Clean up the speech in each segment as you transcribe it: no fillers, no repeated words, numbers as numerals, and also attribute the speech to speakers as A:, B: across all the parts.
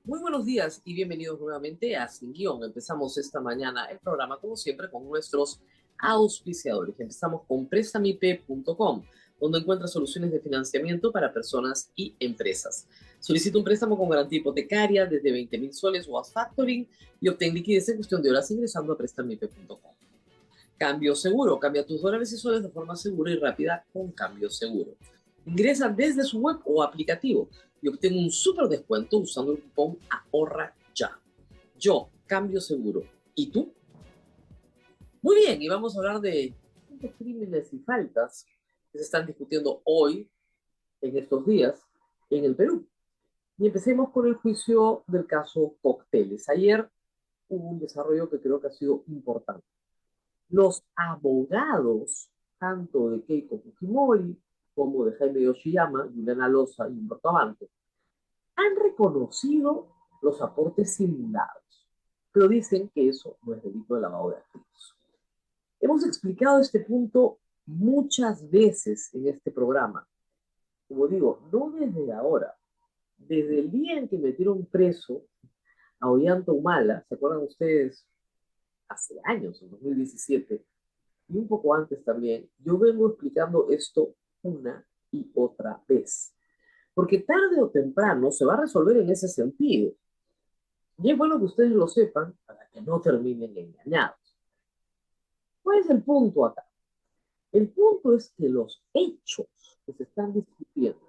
A: Muy buenos días y bienvenidos nuevamente a Sin Guión. Empezamos esta mañana el programa, como siempre, con nuestros auspiciadores. Empezamos con prestamipe.com, donde encuentras soluciones de financiamiento para personas y empresas. Solicita un préstamo con garantía hipotecaria desde 20.000 soles o a factoring y obtén liquidez en cuestión de horas ingresando a prestamipe.com. Cambio Seguro. Cambia tus dólares y soles de forma segura y rápida con Cambio Seguro. Ingresa desde su web o aplicativo y obtén un súper descuento usando el cupón Ahorra Ya. Yo, Cambio Seguro. ¿Y tú? Muy bien, y vamos a hablar de crímenes y faltas que se están discutiendo hoy, en estos días, en el Perú. Y empecemos con el juicio del caso Cócteles. Ayer hubo un desarrollo que creo que ha sido importante. Los abogados, tanto de Keiko Fujimori como de Jaime Yoshiyama, Juliana Loza y Humberto Abante, han reconocido los aportes simulados, pero dicen que eso no es delito de lavado de activos. Hemos explicado este punto muchas veces en este programa. Como digo, no desde ahora, desde el día en que metieron preso a Ollanta Humala, ¿se acuerdan ustedes? Hace años, en 2017, y un poco antes también, yo vengo explicando esto una y otra vez. Porque tarde o temprano se va a resolver en ese sentido. Y es bueno que ustedes lo sepan para que no terminen engañados. ¿Cuál es el punto acá? El punto es que los hechos que se están discutiendo,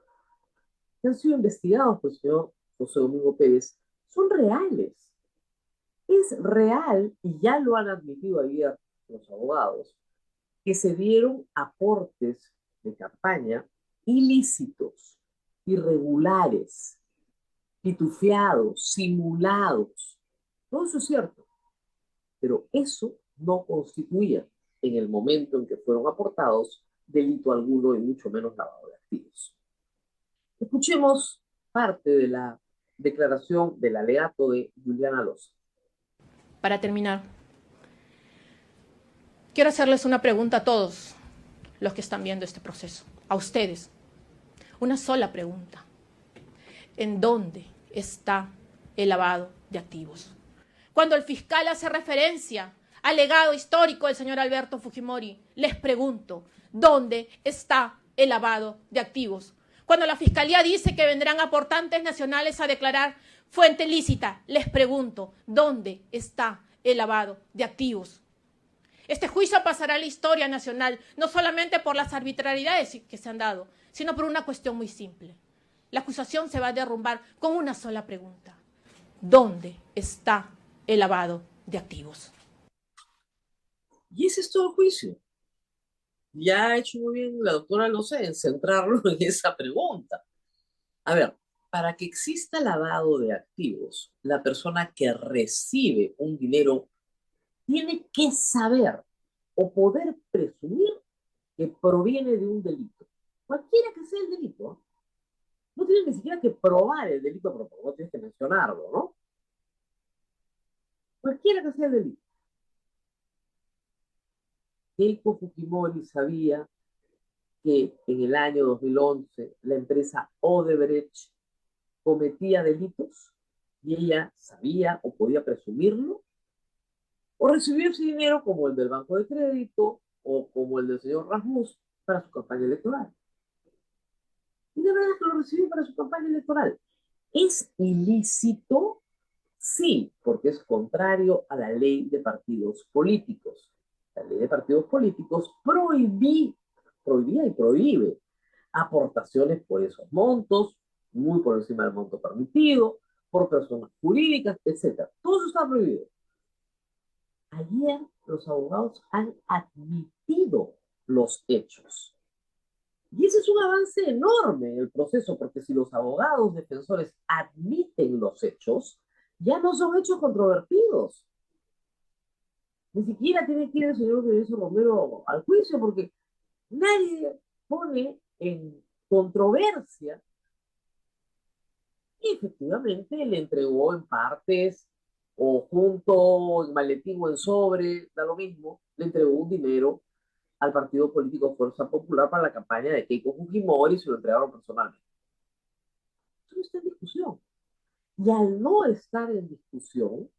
A: que han sido investigados por el señor José Domingo Pérez, son reales. Es real, y ya lo han admitido ayer los abogados, que se dieron aportes de campaña ilícitos, irregulares, pitufiados, simulados. Todo eso es cierto, pero eso no constituía, en el momento en que fueron aportados, delito alguno y mucho menos lavado de activos. Escuchemos parte de la declaración del alegato de Juliana Loza.
B: Para terminar, quiero hacerles una pregunta a todos los que están viendo este proceso, a ustedes. Una sola pregunta. ¿En dónde está el lavado de activos? Cuando el fiscal hace referencia al legado histórico del señor Alberto Fujimori, les pregunto, ¿dónde está el lavado de activos? Cuando la fiscalía dice que vendrán aportantes nacionales a declarar fuente lícita, les pregunto, ¿dónde está el lavado de activos? Este juicio pasará a la historia nacional, no solamente por las arbitrariedades que se han dado, sino por una cuestión muy simple. La acusación se va a derrumbar con una sola pregunta. ¿Dónde está el lavado de activos?
A: Y ese es todo el juicio. Ya ha hecho muy bien la doctora Loza en centrarlo en esa pregunta. A ver, para que exista lavado de activos, la persona que recibe un dinero tiene que saber o poder presumir que proviene de un delito. Cualquiera que sea el delito, no tienes ni siquiera que probar el delito, pero no tienes que mencionarlo, ¿no? Cualquiera que sea el delito. Keiko Fujimori sabía que en el año 2011 la empresa Odebrecht cometía delitos y ella sabía o podía presumirlo, o recibió ese dinero como el del Banco de Crédito o como el del señor Rasmus para su campaña electoral. Y de verdad que lo recibió para su campaña electoral. ¿Es ilícito? Sí, porque es contrario a la ley de partidos políticos. La ley de partidos políticos prohibía y prohíbe aportaciones por esos montos, muy por encima del monto permitido, por personas jurídicas, etc. Todo eso está prohibido. Ayer los abogados han admitido los hechos. Y ese es un avance enorme en el proceso, porque si los abogados defensores admiten los hechos, ya no son hechos controvertidos. Ni siquiera tiene que ir el señor Dionisio Romero al juicio, porque nadie pone en controversia y efectivamente le entregó en partes o junto, en maletín o en sobre, da lo mismo, le entregó un dinero al partido político Fuerza Popular para la campaña de Keiko Fujimori y se lo entregaron personalmente. Eso no está en discusión. Y al no estar en discusión,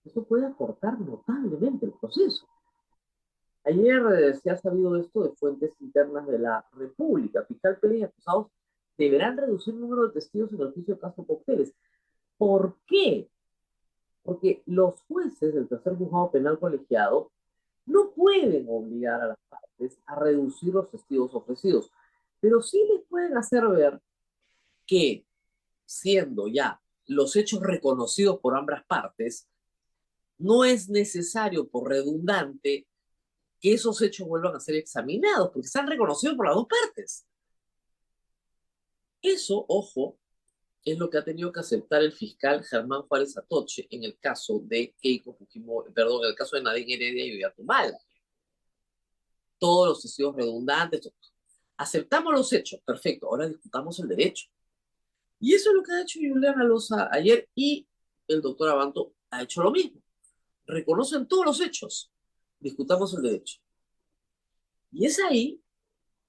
A: eso puede acortar notablemente el proceso. Ayer se ha sabido esto de fuentes internas de la República. Fiscal Pérez y acusados deberán reducir el número de testigos en el juicio de caso Cócteles. ¿Por qué? Porque los jueces del tercer juzgado penal colegiado no pueden obligar a las partes a reducir los testigos ofrecidos, pero sí les pueden hacer ver que, siendo ya los hechos reconocidos por ambas partes, no es necesario, por redundante, que esos hechos vuelvan a ser examinados, porque están reconocidos por las dos partes. Eso, ojo, es lo que ha tenido que aceptar el fiscal Germán Juárez Atoche en el caso de Keiko Fujimori, perdón, en el caso de Nadine Heredia y Ollanta. Todos los testigos redundantes. Aceptamos los hechos, perfecto, ahora discutamos el derecho. Y eso es lo que ha hecho Juliana Loza ayer y el doctor Abanto ha hecho lo mismo. Reconocen todos los hechos, discutamos el derecho. Y es ahí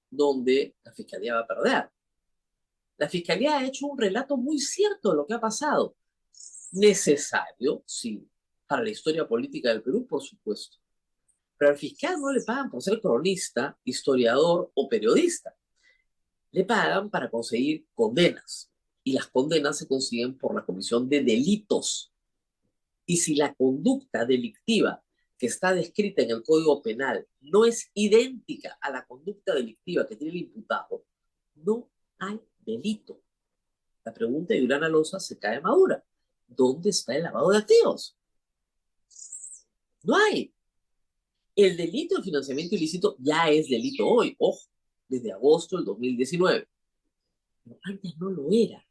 A: donde la fiscalía va a perder. La fiscalía ha hecho un relato muy cierto de lo que ha pasado. Necesario, sí, para la historia política del Perú, por supuesto. Pero al fiscal no le pagan por ser cronista, historiador o periodista. Le pagan para conseguir condenas. Y las condenas se consiguen por la comisión de delitos. Y si la conducta delictiva que está descrita en el Código Penal no es idéntica a la conducta delictiva que tiene el imputado, no hay delito. La pregunta de Juliana Loza se cae madura. ¿Dónde está el lavado de activos? No hay. El delito de financiamiento ilícito ya es delito hoy, ojo, desde agosto del 2019. Pero antes no lo era.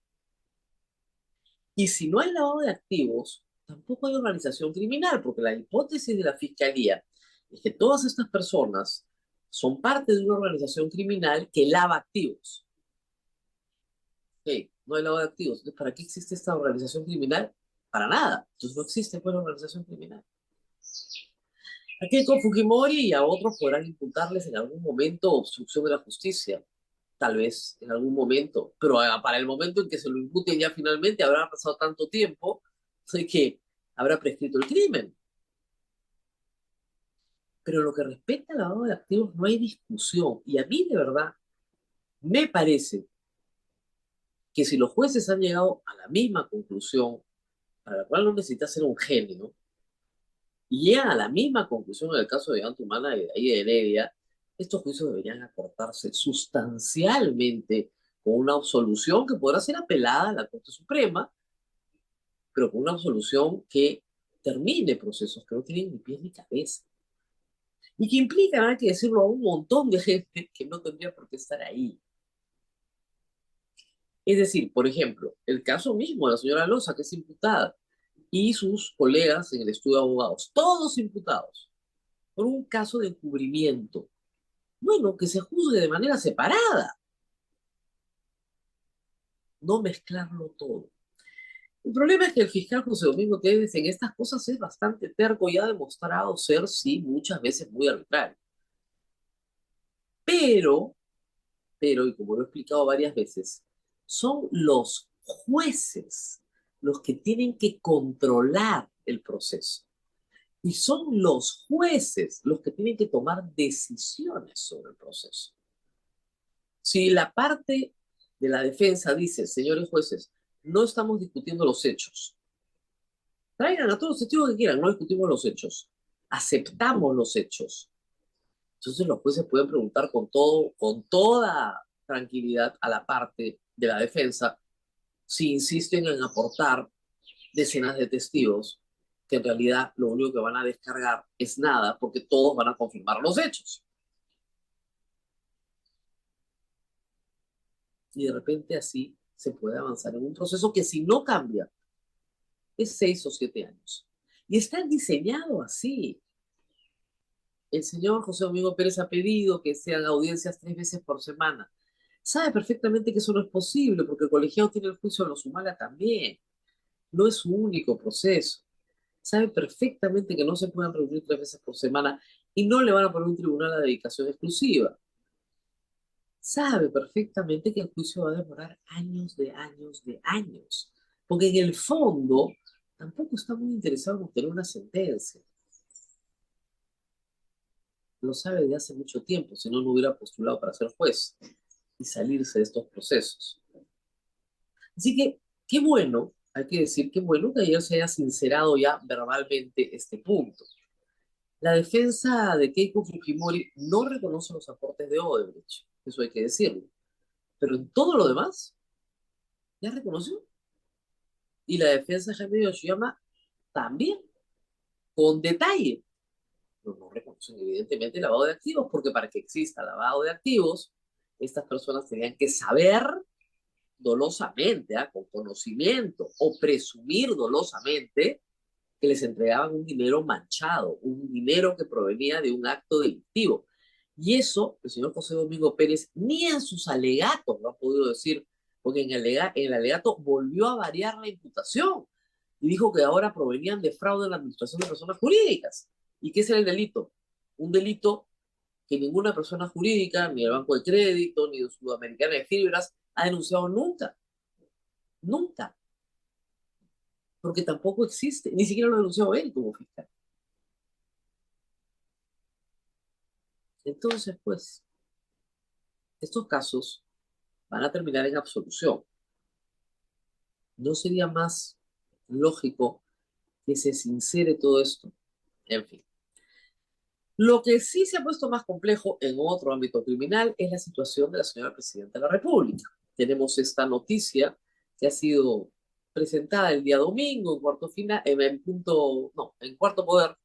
A: Y si no hay lavado de activos, tampoco hay organización criminal, porque la hipótesis de la fiscalía es que todas estas personas son parte de una organización criminal que lava activos. Okay, no hay lavado de activos. Entonces, ¿para qué existe esta organización criminal? Para nada. Entonces no existe pues, la organización criminal. A Keiko Fujimori y a otros podrán imputarles en algún momento obstrucción de la justicia, tal vez en algún momento, pero para el momento en que se lo imputen ya finalmente habrá pasado tanto tiempo que habrá prescrito el crimen. Pero lo que respecta al lavado de activos no hay discusión. Y a mí de verdad me parece que si los jueces han llegado a la misma conclusión, para la cual no necesita ser un genio, y llegan a la misma conclusión en el caso de Antumana y de ahí de Heredia, estos juicios deberían acortarse sustancialmente con una absolución que podrá ser apelada a la Corte Suprema, pero con una absolución que termine procesos que no tienen ni pies ni cabeza. Y que implican, hay que decirlo, a un montón de gente que no tendría por qué estar ahí. Es decir, por ejemplo, el caso mismo de la señora Loza, que es imputada, y sus colegas en el estudio de abogados, todos imputados por un caso de encubrimiento. Bueno, que se juzgue de manera separada, no mezclarlo todo. El problema es que el fiscal José Domingo Tevez en estas cosas es bastante terco y ha demostrado ser, sí, muchas veces muy arbitrario. Pero, y como lo he explicado varias veces, son los jueces los que tienen que controlar el proceso. Y son los jueces los que tienen que tomar decisiones sobre el proceso. Si la parte de la defensa dice, señores jueces, no estamos discutiendo los hechos, traigan a todos los testigos que quieran, no discutimos los hechos, aceptamos los hechos. Entonces los jueces pueden preguntar con toda tranquilidad a la parte de la defensa si insisten en aportar decenas de testigos que en realidad lo único que van a descargar es nada porque todos van a confirmar los hechos. Y de repente así se puede avanzar en un proceso que si no cambia es 6 o 7 años. Y está diseñado así. El señor José Domingo Pérez ha pedido que sean audiencias 3 veces por semana. Sabe perfectamente que eso no es posible porque el colegiado tiene el juicio de los Humala también. No es su único proceso. Sabe perfectamente que no se pueden reunir 3 veces por semana y no le van a poner un tribunal a dedicación exclusiva. Sabe perfectamente que el juicio va a demorar años de años de años. porque en el fondo tampoco está muy interesado en obtener una sentencia. Lo sabe desde hace mucho tiempo, si no, no hubiera postulado para ser juez y salirse de estos procesos. Así que, qué bueno, hay que decir, qué bueno que ayer se haya sincerado ya verbalmente este punto. La defensa de Keiko Fujimori no reconoce los aportes de Odebrecht, eso hay que decirlo, pero en todo lo demás ya reconoció. Y la defensa de Jaime Yoshiyama también, con detalle. Pero no reconocen evidentemente el lavado de activos, porque para que exista lavado de activos, estas personas tenían que saber dolosamente, con conocimiento, o presumir dolosamente que les entregaban un dinero manchado, un dinero que provenía de un acto delictivo. Y eso el señor José Domingo Pérez ni en sus alegatos lo ha podido decir, porque en el alegato volvió a variar la imputación y dijo que ahora provenían de fraude en la administración de personas jurídicas. ¿Y qué es el delito? Un delito que ninguna persona jurídica, ni el Banco de Crédito, ni el Sudamericana de Fibras, ha denunciado nunca. Nunca. Porque tampoco existe. Ni siquiera lo denunció él como fiscal. Entonces, pues, estos casos van a terminar en absolución. ¿No sería más lógico que se sincere todo esto? En fin. Lo que sí se ha puesto más complejo en otro ámbito criminal es la situación de la señora Presidenta de la República. Tenemos esta noticia que ha sido presentada el día domingo en cuarto final, en cuarto poder,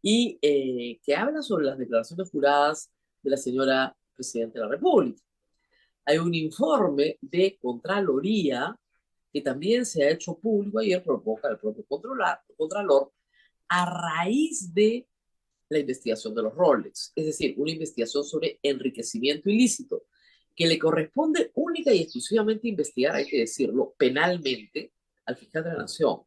A: y que habla sobre las declaraciones juradas de la señora Presidenta de la República. Hay un informe de Contraloría que también se ha hecho público ayer por boca del propio Contralor a raíz de la investigación de los Rolex, es decir, una investigación sobre enriquecimiento ilícito, que le corresponde única y exclusivamente investigar, hay que decirlo, penalmente al fiscal de la Nación.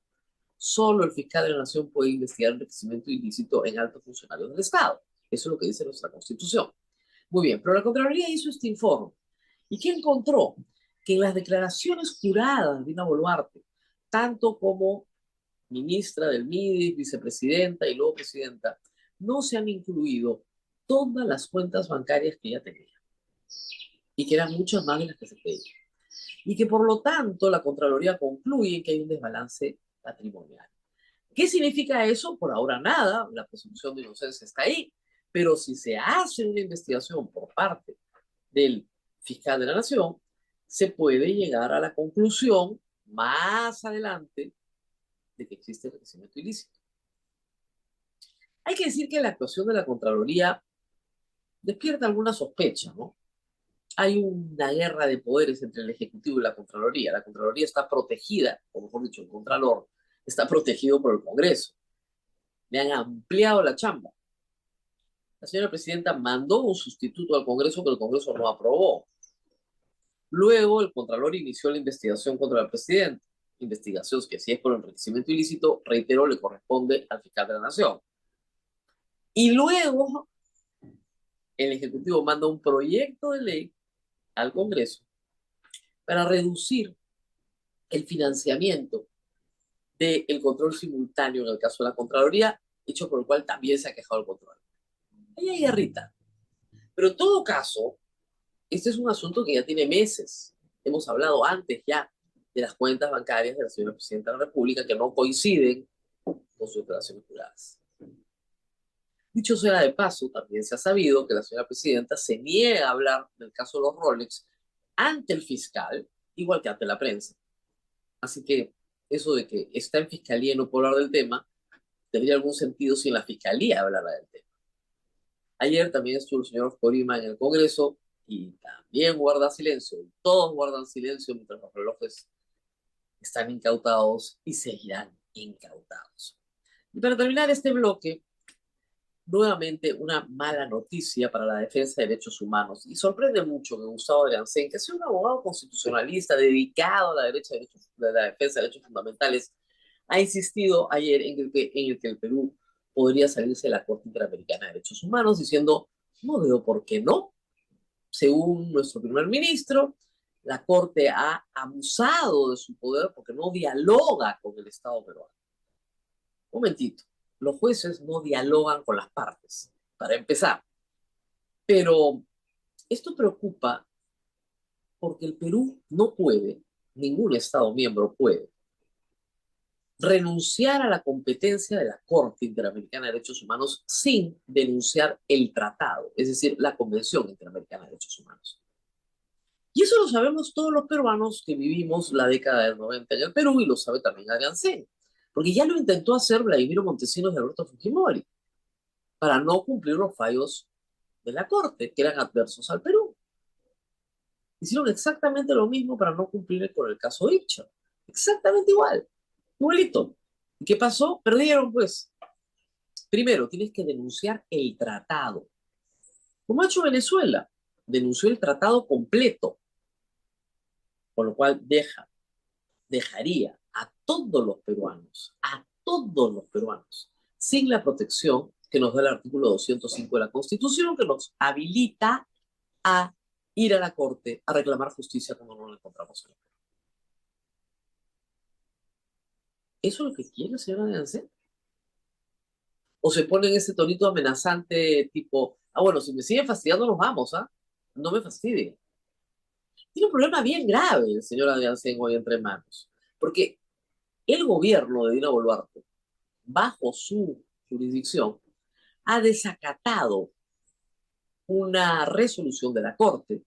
A: Solo el fiscal de la Nación puede investigar enriquecimiento ilícito en altos funcionarios del Estado. Eso es lo que dice nuestra Constitución. Muy bien, pero la Contraloría hizo este informe. ¿Y qué encontró? Que en las declaraciones juradas de Dina Boluarte, tanto como ministra del MIDIS, vicepresidenta y luego presidenta, no se han incluido todas las cuentas bancarias que ella tenía y que eran muchas más de las que se creían. Y que por lo tanto la Contraloría concluye que hay un desbalance patrimonial. ¿Qué significa eso? Por ahora nada, la presunción de inocencia está ahí, pero si se hace una investigación por parte del fiscal de la Nación, se puede llegar a la conclusión más adelante de que existe enriquecimiento ilícito. Hay que decir que la actuación de la Contraloría despierta alguna sospecha, ¿no? Hay una guerra de poderes entre el Ejecutivo y la Contraloría. La Contraloría está protegida, o mejor dicho, el Contralor está protegido por el Congreso. Le han ampliado la chamba. La señora presidenta mandó un sustituto al Congreso que el Congreso no aprobó. Luego, el Contralor inició la investigación contra el presidente. Investigación que, si es por enriquecimiento ilícito, reitero, le corresponde al fiscal de la Nación. Y luego, el Ejecutivo manda un proyecto de ley al Congreso para reducir el financiamiento del control simultáneo en el caso de la Contraloría, hecho por el cual también se ha quejado el control. Ahí hay guerrita. Pero en todo caso, este es un asunto que ya tiene meses. Hemos hablado antes ya de las cuentas bancarias de la señora Presidenta de la República que no coinciden con sus declaraciones juradas. Dicho sea de paso, también se ha sabido que la señora Presidenta se niega a hablar del caso de los Rolex ante el fiscal, igual que ante la prensa. Así que eso de que está en fiscalía y no puede hablar del tema, tendría algún sentido si en la fiscalía hablara del tema. Ayer también estuvo el señor Corima en el Congreso y también guarda silencio. Todos guardan silencio mientras los relojes están incautados y seguirán incautados. Y para terminar este bloque, nuevamente una mala noticia para la defensa de derechos humanos. Y sorprende mucho que Gustavo Bellancén, que es un abogado constitucionalista dedicado a la defensa de derechos fundamentales, ha insistido ayer en el que el Perú podría salirse de la Corte Interamericana de Derechos Humanos, diciendo, no veo por qué no. Según nuestro primer ministro, La Corte ha abusado de su poder porque no dialoga con el Estado peruano. Un momentito, los jueces no dialogan con las partes, para empezar. Pero esto preocupa porque el Perú no puede, ningún Estado miembro puede, renunciar a la competencia de la Corte Interamericana de Derechos Humanos sin denunciar el tratado, es decir, la Convención Interamericana de Derechos Humanos. Y eso lo sabemos todos los peruanos que vivimos la década del 90 en el Perú, y lo sabe también Adrián Sen, porque ya lo intentó hacer Vladimiro Montesinos y Alberto Fujimori para no cumplir los fallos de la Corte, que eran adversos al Perú. Hicieron exactamente lo mismo para no cumplir con el caso Ipcho. Exactamente igual, igualito. ¿Y qué pasó? Perdieron, pues. Primero, tienes que denunciar el tratado. Como ha hecho Venezuela, denunció el tratado completo, con lo cual dejaría a todos los peruanos, sin la protección que nos da el artículo 205 de la Constitución, que nos habilita a ir a la Corte a reclamar justicia cuando no la encontramos en el Perú. ¿Eso es lo que quiere, señora Nancy? O se pone en ese tonito amenazante tipo, bueno, si me siguen fastidiando nos vamos, ¿ah? No me fastidien. Tiene un problema bien grave el señor Adrián Sen hoy entre manos, porque el gobierno de Dina Boluarte, bajo su jurisdicción, ha desacatado una resolución de la Corte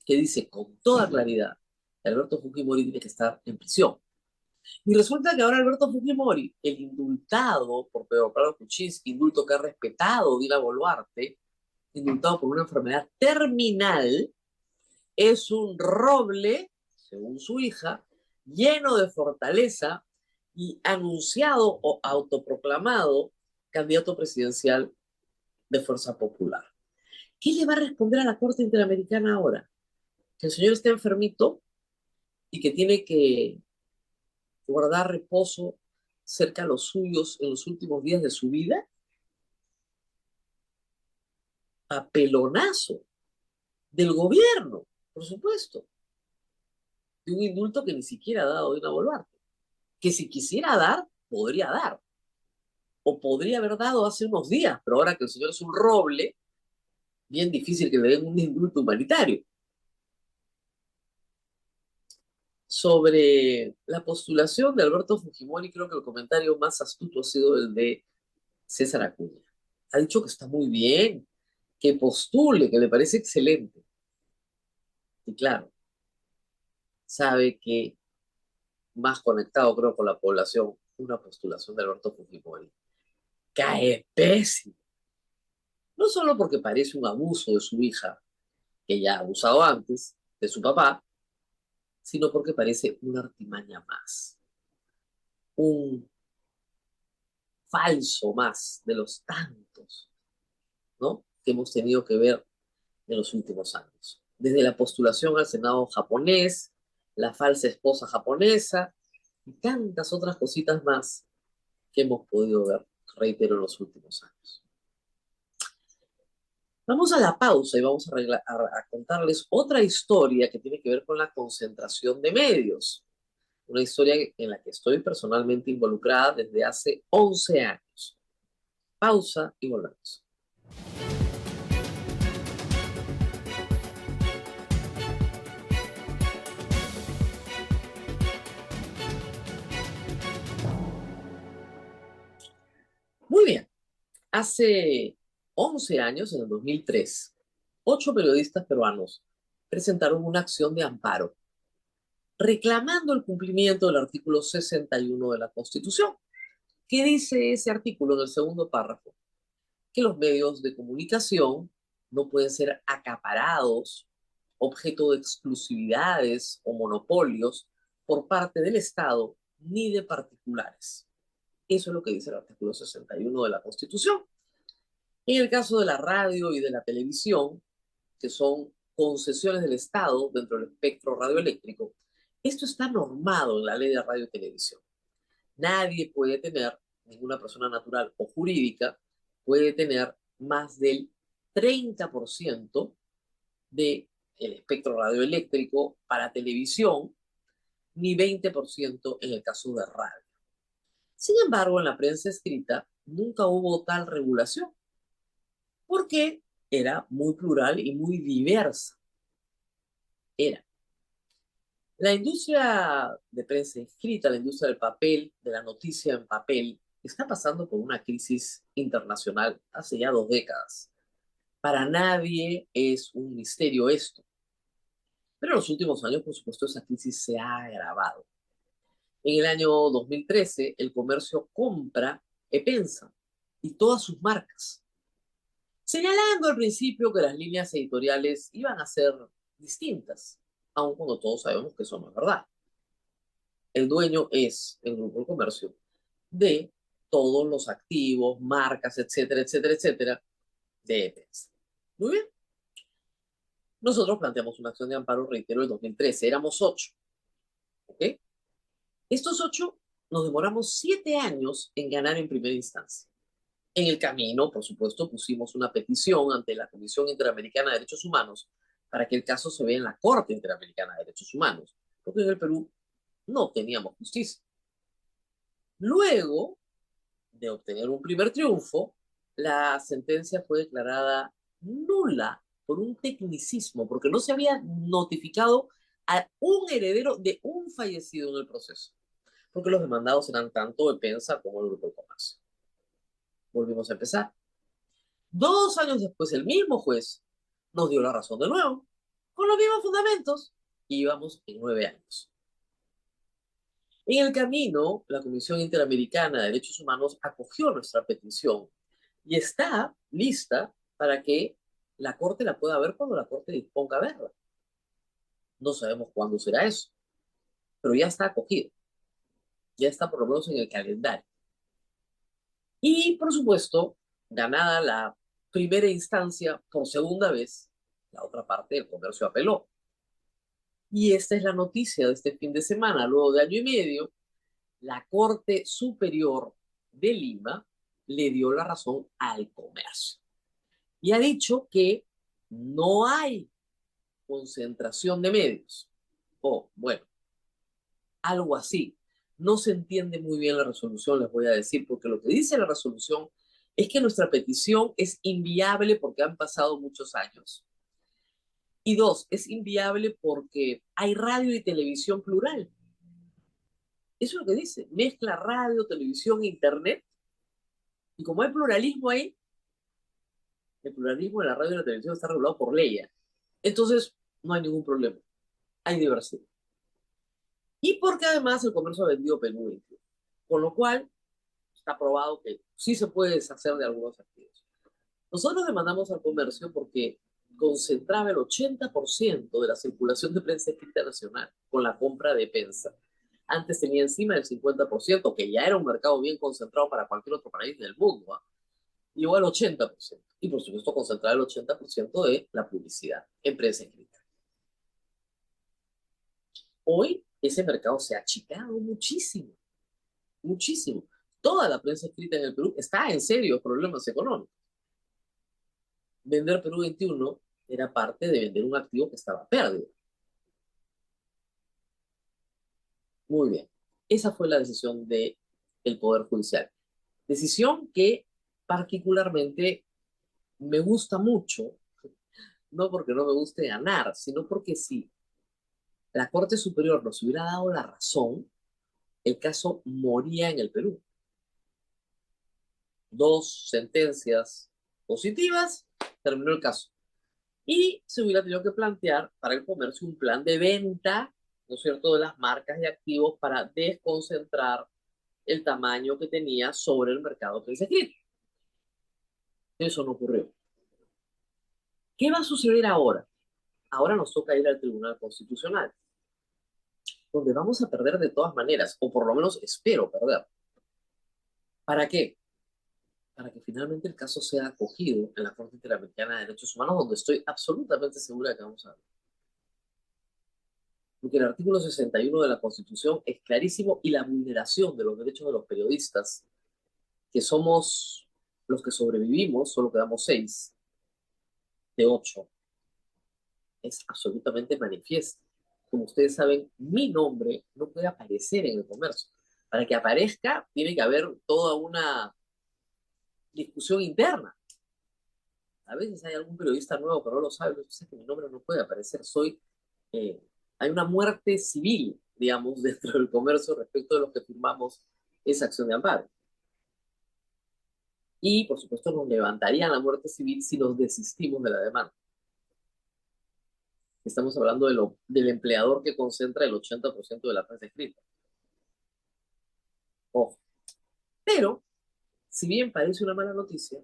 A: que dice con toda claridad que Alberto Fujimori tiene que estar en prisión. Y resulta que ahora Alberto Fujimori, el indultado por Pedro Pablo Kuczynski, indulto que ha respetado Dina Boluarte, indultado por una enfermedad terminal, es un roble, según su hija, lleno de fortaleza y anunciado o autoproclamado candidato presidencial de Fuerza Popular. ¿Qué le va a responder a la Corte Interamericana ahora? ¿Que el señor está enfermito y que tiene que guardar reposo cerca a los suyos en los últimos días de su vida? Papelonazo del gobierno, por supuesto, de un indulto que ni siquiera ha dado Dina Boluarte, que si quisiera dar, podría dar, o podría haber dado hace unos días, pero ahora que el señor es un roble, bien difícil que le den un indulto humanitario. Sobre la postulación de Alberto Fujimori, creo que el comentario más astuto ha sido el de César Acuña. Ha dicho que está muy bien, que postule, que le parece excelente. Y claro, sabe que más conectado, creo, con la población, una postulación de Alberto Fujimori cae pésimo. No solo porque parece un abuso de su hija, que ya ha abusado antes, de su papá, sino porque parece una artimaña más, un falso más de los tantos, ¿no?, que hemos tenido que ver en los últimos años. Desde la postulación al Senado japonés, la falsa esposa japonesa y tantas otras cositas más que hemos podido ver, reitero, en los últimos años. Vamos a la pausa y vamos a contarles otra historia que tiene que ver con la concentración de medios. Una historia en la que estoy personalmente involucrada desde hace 11 años. Pausa y volvemos. Muy bien. Hace 11 años, en el 2003, 8 periodistas peruanos presentaron una acción de amparo reclamando el cumplimiento del artículo 61 de la Constitución. ¿Qué dice ese artículo en el segundo párrafo? Que los medios de comunicación no pueden ser acaparados, objeto de exclusividades o monopolios por parte del Estado ni de particulares. Eso es lo que dice el artículo 61 de la Constitución. En el caso de la radio y de la televisión, que son concesiones del Estado dentro del espectro radioeléctrico, esto está normado en la ley de radio y televisión. Nadie puede tener, ninguna persona natural o jurídica, puede tener más del 30% de el espectro radioeléctrico para televisión, ni 20% en el caso de radio. Sin embargo, en la prensa escrita nunca hubo tal regulación, porque era muy plural y muy diversa. Era. La industria de prensa escrita, la industria del papel, de la noticia en papel, está pasando por una crisis internacional hace ya 2 décadas. Para nadie es un misterio esto. Pero en los últimos años, por supuesto, esa crisis se ha agravado. En el año 2013, el comercio compra Epensa y todas sus marcas, señalando al principio que las líneas editoriales iban a ser distintas, aun cuando todos sabemos que eso no es verdad. El dueño es el Grupo de Comercio de todos los activos, marcas, etcétera, etcétera, etcétera, de Epensa. Muy bien. Nosotros planteamos una acción de amparo, reitero, en 2013. Éramos 8. ¿Ok? Estos 8 nos demoramos 7 años en ganar en primera instancia. En el camino, por supuesto, pusimos una petición ante la Comisión Interamericana de Derechos Humanos para que el caso se vea en la Corte Interamericana de Derechos Humanos, porque en el Perú no teníamos justicia. Luego de obtener un primer triunfo, la sentencia fue declarada nula por un tecnicismo, porque no se había notificado a un heredero de un fallecido en el proceso, porque los demandados eran tanto Epensa como el Grupo de Comercio. Volvimos a empezar. 2 años después, el mismo juez nos dio la razón de nuevo, con los mismos fundamentos, y íbamos en 9 años. En el camino, la Comisión Interamericana de Derechos Humanos acogió nuestra petición y está lista para que la Corte la pueda ver cuando la Corte disponga a verla. No sabemos cuándo será eso, pero ya está acogida. Ya está por lo menos en el calendario. Y, por supuesto, ganada la primera instancia por segunda vez, la otra parte del comercio apeló. Y esta es la noticia de este fin de semana. Luego de año y medio, la Corte Superior de Lima le dio la razón al comercio. Y ha dicho que no hay concentración de medios. O, bueno, algo así. No se entiende muy bien la resolución, les voy a decir, porque lo que dice la resolución es que nuestra petición es inviable porque han pasado muchos años. Y 2, es inviable porque hay radio y televisión plural. Eso es lo que dice. Mezcla radio, televisión, internet. Y como hay pluralismo ahí, el pluralismo de la radio y la televisión está regulado por ley. Entonces, no hay ningún problema. Hay diversidad. Y porque además el comercio ha vendido Perú 21. Con lo cual, está probado que sí se puede deshacer de algunos activos. Nosotros demandamos al comercio porque concentraba el 80% de la circulación de prensa escrita nacional con la compra de Pensa. Antes tenía encima del 50%, que ya era un mercado bien concentrado para cualquier otro país del mundo. Llegó al 80%. Y por supuesto concentrar el 80% de la publicidad en prensa escrita. Hoy ese mercado se ha achicado muchísimo, muchísimo. Toda la prensa escrita en el Perú está en serios problemas económicos. Vender Perú 21 era parte de vender un activo que estaba a pérdida. Muy bien. Esa fue la decisión del Poder Judicial. Decisión que particularmente me gusta mucho, no porque no me guste ganar, sino porque si la Corte Superior nos hubiera dado la razón, el caso moría en el Perú. 2 sentencias positivas, terminó el caso. Y se hubiera tenido que plantear para el comercio un plan de venta, ¿no es cierto?, de las marcas y activos para desconcentrar el tamaño que tenía sobre el mercado de prensa escrita. Eso no ocurrió. ¿Qué va a suceder ahora? Ahora nos toca ir al Tribunal Constitucional, donde vamos a perder de todas maneras, o por lo menos espero perder. ¿Para qué? Para que finalmente el caso sea acogido en la Corte Interamericana de Derechos Humanos, donde estoy absolutamente segura de que vamos a ver. Porque el artículo 61 de la Constitución es clarísimo y la vulneración de los derechos de los periodistas, que somos los que sobrevivimos, solo quedamos 6 de 8, es absolutamente manifiesta. Como ustedes saben, mi nombre no puede aparecer en el comercio. Para que aparezca, tiene que haber toda una discusión interna. A veces hay algún periodista nuevo que no lo sabe, entonces que mi nombre no puede aparecer. Eh, hay una muerte civil, digamos, dentro del comercio respecto de los que firmamos esa acción de amparo. Y, por supuesto, nos levantarían la muerte civil si nos desistimos de la demanda. Estamos hablando del empleador que concentra el 80% de la prensa escrita. Ojo. Pero, si bien parece una mala noticia,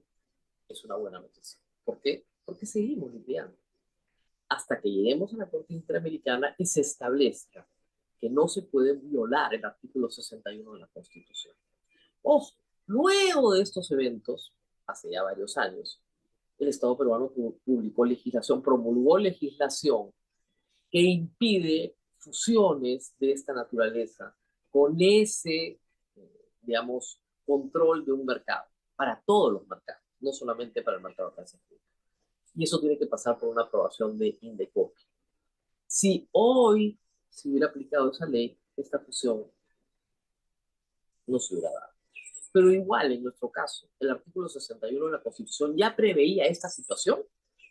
A: es una buena noticia. ¿Por qué? Porque seguimos lidiando hasta que lleguemos a la Corte Interamericana y se establezca que no se puede violar el artículo 61 de la Constitución. Ojo, luego de estos eventos, hace ya varios años, el Estado peruano publicó legislación, promulgó legislación que impide fusiones de esta naturaleza con ese, digamos, control de un mercado, para todos los mercados, no solamente para el mercado transaccional. Y eso tiene que pasar por una aprobación de Indecopi. Si hoy se hubiera aplicado esa ley, esta fusión no se hubiera dado. Pero igual, en nuestro caso, el artículo 61 de la Constitución ya preveía esta situación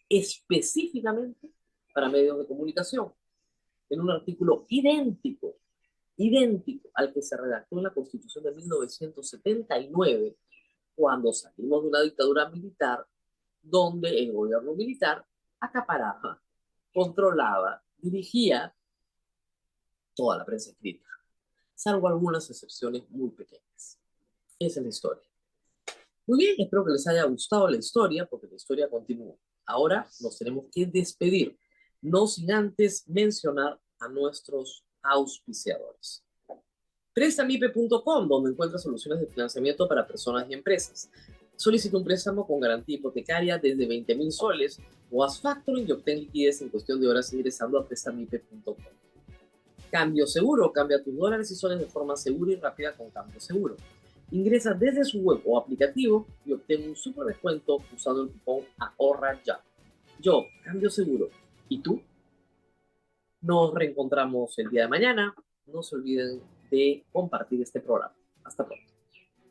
A: específicamente para medios de comunicación, en un artículo idéntico al que se redactó en la Constitución de 1979, cuando salimos de una dictadura militar, donde el gobierno militar acaparaba, controlaba, dirigía toda la prensa escrita, salvo algunas excepciones muy pequeñas. Esa es la historia. Muy bien, espero que les haya gustado la historia, porque la historia continúa. Ahora nos tenemos que despedir, no sin antes mencionar a nuestros auspiciadores. Prestamipe.com, donde encuentras soluciones de financiamiento para personas y empresas. Solicita un préstamo con garantía hipotecaria desde 20.000 soles o haz factoring y obtén liquidez en cuestión de horas ingresando a prestamipe.com. Cambio Seguro, cambia tus dólares y soles de forma segura y rápida con Cambio Seguro. Ingresa desde su web o aplicativo y obtén un super descuento usando el cupón Ahorra Ya. Yo, Cambio Seguro. ¿Y tú? Nos reencontramos el día de mañana. No se olviden de compartir este programa. Hasta pronto.